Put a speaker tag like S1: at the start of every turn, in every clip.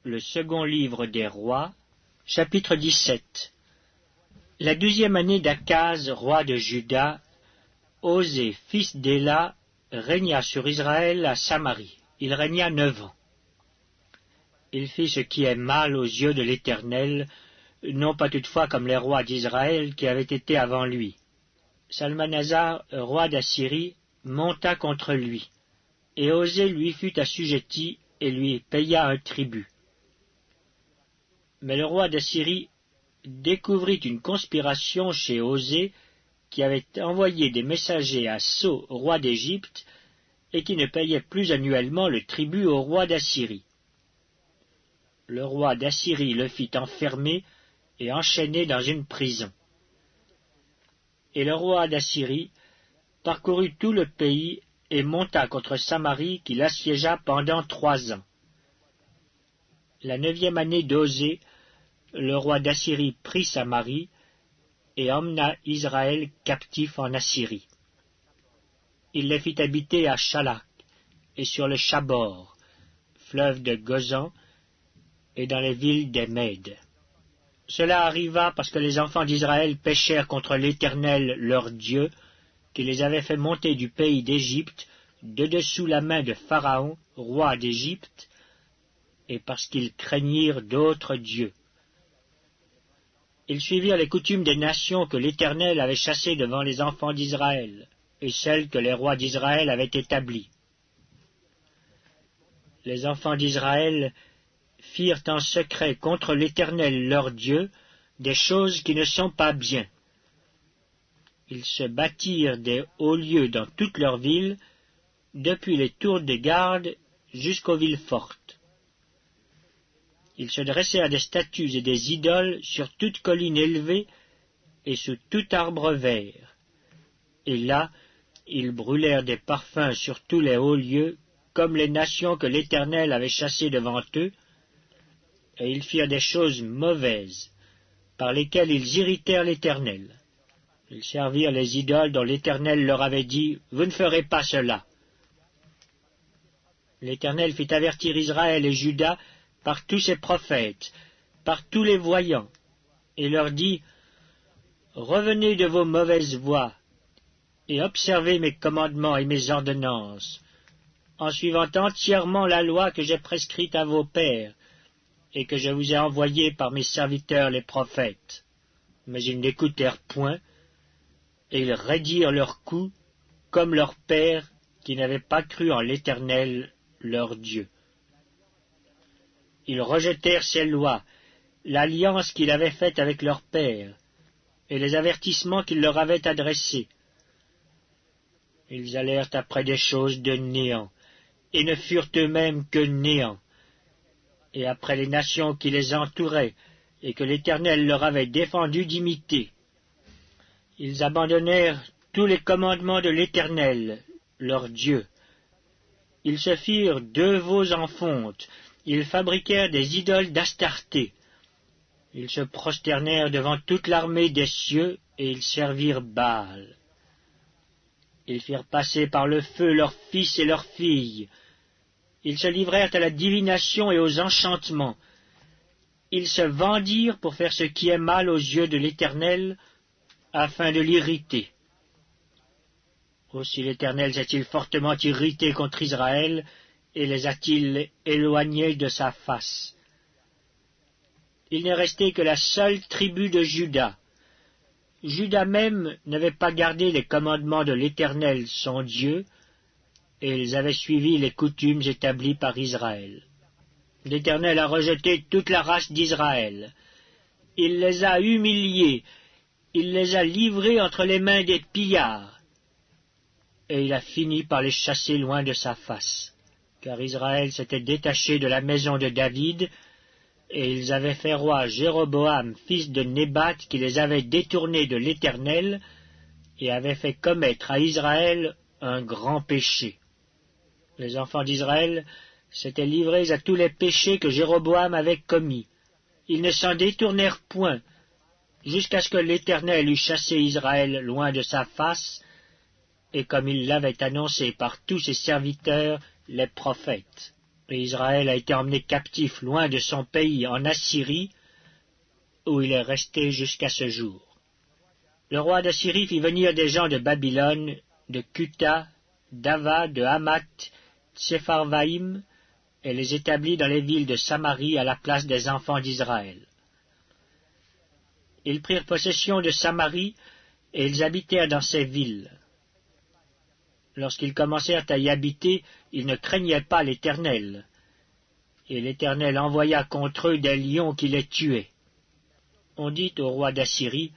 S1: Le second livre des rois, chapitre 17. La 12e année d'Akaz, roi de Juda, Osée, fils d'Éla, régna sur Israël à Samarie. Il régna 9 ans. Il fit ce qui est mal aux yeux de l'Éternel, non pas toutefois comme les rois d'Israël qui avaient été avant lui. Salmanasar, roi d'Assyrie, monta contre lui, et Osée lui fut assujetti et lui paya un tribut. Mais le roi d'Assyrie découvrit une conspiration chez Osée, qui avait envoyé des messagers à So, roi d'Égypte, et qui ne payait plus annuellement le tribut au roi d'Assyrie. Le roi d'Assyrie le fit enfermer et enchaîner dans une prison. Et le roi d'Assyrie parcourut tout le pays et monta contre Samarie, qu'il assiégea pendant 3 ans. La 9e année d'Osée, le roi d'Assyrie prit Samarie et emmena Israël captif en Assyrie. Il les fit habiter à Chalak et sur le Chabor, fleuve de Gozan, et dans les villes des Mèdes. Cela arriva parce que les enfants d'Israël péchèrent contre l'Éternel leur Dieu, qui les avait fait monter du pays d'Égypte, de dessous la main de Pharaon, roi d'Égypte, et parce qu'ils craignirent d'autres dieux. Ils suivirent les coutumes des nations que l'Éternel avait chassées devant les enfants d'Israël, et celles que les rois d'Israël avaient établies. Les enfants d'Israël firent en secret contre l'Éternel leur Dieu des choses qui ne sont pas bien. Ils se bâtirent des hauts lieux dans toutes leurs villes, depuis les tours des gardes jusqu'aux villes fortes. Ils se dressèrent des statues et des idoles sur toute colline élevée et sous tout arbre vert. Et là, ils brûlèrent des parfums sur tous les hauts lieux, comme les nations que l'Éternel avait chassées devant eux, et ils firent des choses mauvaises, par lesquelles ils irritèrent l'Éternel. Ils servirent les idoles dont l'Éternel leur avait dit, « Vous ne ferez pas cela. » L'Éternel fit avertir Israël et Juda par tous ses prophètes, par tous les voyants, et leur dit, « Revenez de vos mauvaises voies, et observez mes commandements et mes ordonnances, en suivant entièrement la loi que j'ai prescrite à vos pères, et que je vous ai envoyée par mes serviteurs les prophètes. » Mais ils n'écoutèrent point, et ils raidirent leur cou, comme leurs pères, qui n'avaient pas cru en l'Éternel, leur Dieu. Ils rejetèrent ses lois, l'alliance qu'il avait faite avec leurs pères, et les avertissements qu'il leur avait adressés. Ils allèrent après des choses de néant, et ne furent eux-mêmes que néant, et après les nations qui les entouraient, et que l'Éternel leur avait défendu d'imiter. Ils abandonnèrent tous les commandements de l'Éternel, leur Dieu. Ils se firent 2 veaux en fonte, ils fabriquèrent des idoles d'Astarté. Ils se prosternèrent devant toute l'armée des cieux, et ils servirent Baal. Ils firent passer par le feu leurs fils et leurs filles. Ils se livrèrent à la divination et aux enchantements. Ils se vendirent pour faire ce qui est mal aux yeux de l'Éternel, afin de l'irriter. Aussi l'Éternel s'est-il fortement irrité contre Israël, et les a-t-il éloignés de sa face. Il n'est resté que la seule tribu de Juda. Juda même n'avait pas gardé les commandements de l'Éternel son Dieu, et ils avaient suivi les coutumes établies par Israël. L'Éternel a rejeté toute la race d'Israël. Il les a humiliés, il les a livrés entre les mains des pillards, et il a fini par les chasser loin de sa face, car Israël s'était détaché de la maison de David, et ils avaient fait roi Jéroboam, fils de Nébat, qui les avait détournés de l'Éternel, et avait fait commettre à Israël un grand péché. Les enfants d'Israël s'étaient livrés à tous les péchés que Jéroboam avait commis. Ils ne s'en détournèrent point, jusqu'à ce que l'Éternel eût chassé Israël loin de sa face, et comme il l'avait annoncé par tous ses serviteurs, les prophètes. Et Israël a été emmené captif loin de son pays en Assyrie, où il est resté jusqu'à ce jour. Le roi d'Assyrie fit venir des gens de Babylone, de Cuta, d'Ava, de Hamath, Sepharvaïm, et les établit dans les villes de Samarie à la place des enfants d'Israël. Ils prirent possession de Samarie, et ils habitèrent dans ces villes. Lorsqu'ils commencèrent à y habiter, ils ne craignaient pas l'Éternel, et l'Éternel envoya contre eux des lions qui les tuaient. On dit au roi d'Assyrie,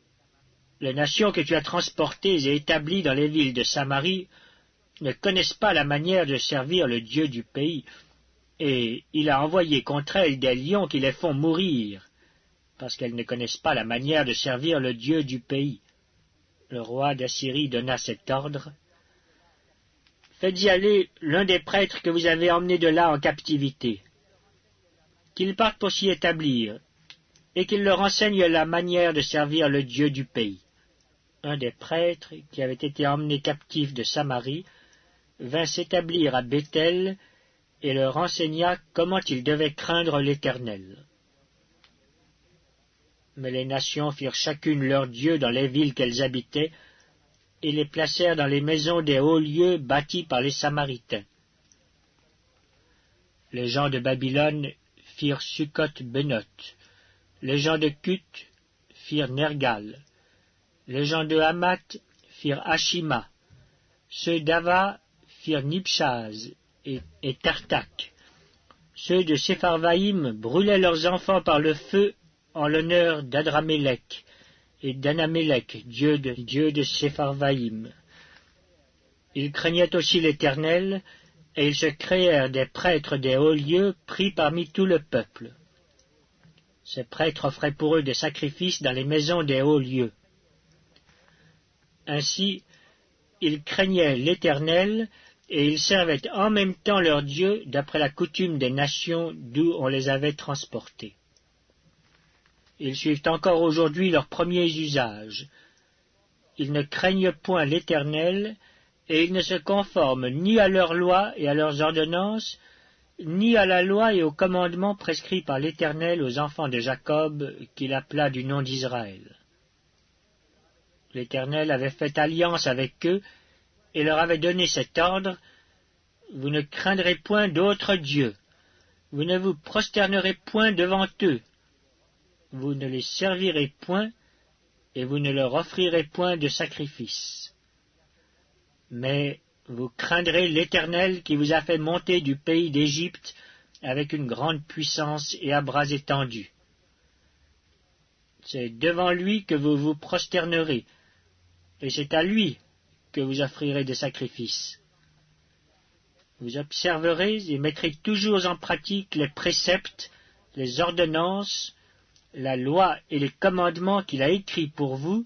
S1: « Les nations que tu as transportées et établies dans les villes de Samarie ne connaissent pas la manière de servir le Dieu du pays, et il a envoyé contre elles des lions qui les font mourir, parce qu'elles ne connaissent pas la manière de servir le Dieu du pays. » Le roi d'Assyrie donna cet ordre, « Faites-y aller l'un des prêtres que vous avez emmenés de là en captivité, qu'il parte pour s'y établir, et qu'il leur enseigne la manière de servir le Dieu du pays. » Un des prêtres qui avait été emmené captif de Samarie vint s'établir à Béthel et leur enseigna comment ils devaient craindre l'Éternel. Mais les nations firent chacune leur dieu dans les villes qu'elles habitaient, et les placèrent dans les maisons des hauts lieux bâtis par les Samaritains. Les gens de Babylone firent Sukkot-Benoth, les gens de Kut firent Nergal, les gens de Hamath firent Ashima, ceux d'Ava firent Nibshaz et Tartak. Ceux de Sepharvaïm brûlaient leurs enfants par le feu en l'honneur d'Adramélec et d'Anamélec, dieu de Sepharvaïm. Ils craignaient aussi l'Éternel, et ils se créèrent des prêtres des hauts lieux pris parmi tout le peuple. Ces prêtres offraient pour eux des sacrifices dans les maisons des hauts lieux. Ainsi, ils craignaient l'Éternel, et ils servaient en même temps leur Dieu d'après la coutume des nations d'où on les avait transportés. Ils suivent encore aujourd'hui leurs premiers usages. Ils ne craignent point l'Éternel, et ils ne se conforment ni à leurs lois et à leurs ordonnances, ni à la loi et aux commandements prescrits par l'Éternel aux enfants de Jacob, qu'il appela du nom d'Israël. L'Éternel avait fait alliance avec eux, et leur avait donné cet ordre, « Vous ne craindrez point d'autres dieux, vous ne vous prosternerez point devant eux, vous ne les servirez point, et vous ne leur offrirez point de sacrifice. Mais vous craindrez l'Éternel qui vous a fait monter du pays d'Égypte avec une grande puissance et à bras étendus. C'est devant lui que vous vous prosternerez, et c'est à lui que vous offrirez des sacrifices. Vous observerez et mettrez toujours en pratique les préceptes, les ordonnances, la loi et les commandements qu'il a écrits pour vous,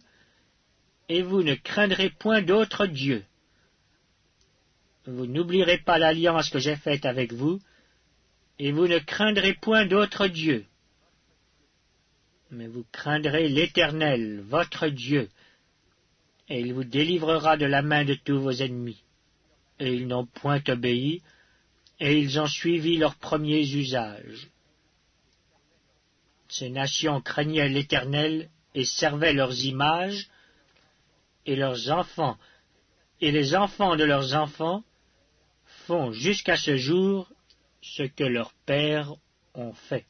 S1: et vous ne craindrez point d'autres dieux. Vous n'oublierez pas l'alliance que j'ai faite avec vous, et vous ne craindrez point d'autres dieux. Mais vous craindrez l'Éternel, votre Dieu, et il vous délivrera de la main de tous vos ennemis. Et ils n'ont point obéi, et ils ont suivi leurs premiers usages. Ces nations craignaient l'Éternel et servaient leurs images, et leurs enfants et les enfants de leurs enfants font jusqu'à ce jour ce que leurs pères ont fait.